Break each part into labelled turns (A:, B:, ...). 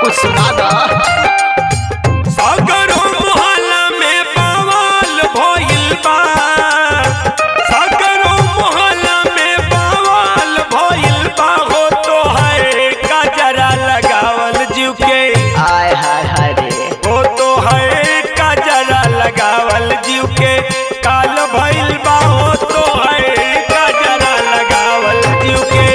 A: तो सुना दा।
B: सगरो मोहल्ला में बवाल भइल बा, सगरो मोहल्ला में बवाल भइल बा हो तो है गजरा लगावल जीव के।
A: आय हाय हाय रे
B: हो तो है गजरा लगावल जीव के काल भइल बा हो तो है गजरा लगावल जीव के।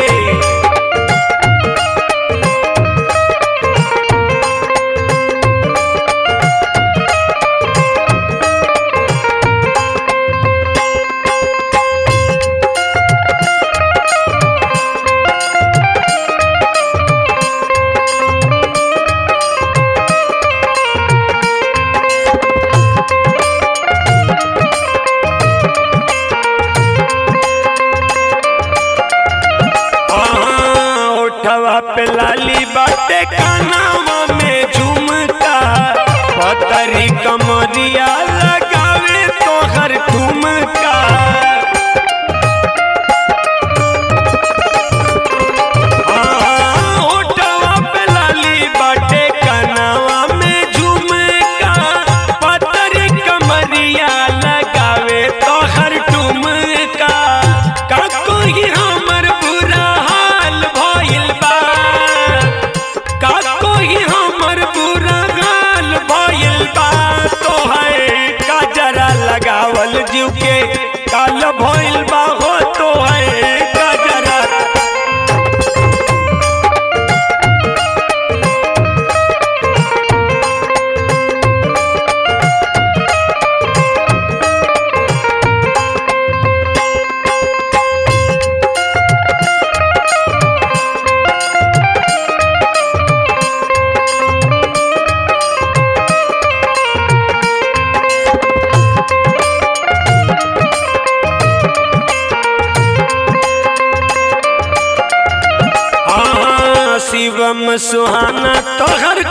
B: ओठवा पे लाली बाटे कानवा में झुमका, पतरी कमरिया लगावे तोहर ठुमका। ओठवा पे लाली बाटे कानवा में झुमका, पतरी कमरिया लगावे तोहर ठुमका। का कोई हमर बुरा हाल भइल बा, का कोई हमर बुरा हाल भइल बा तो है गजरा लगावल जीव के काल भइल बा हो तो है गजरा। शिवम सुहाना तोहर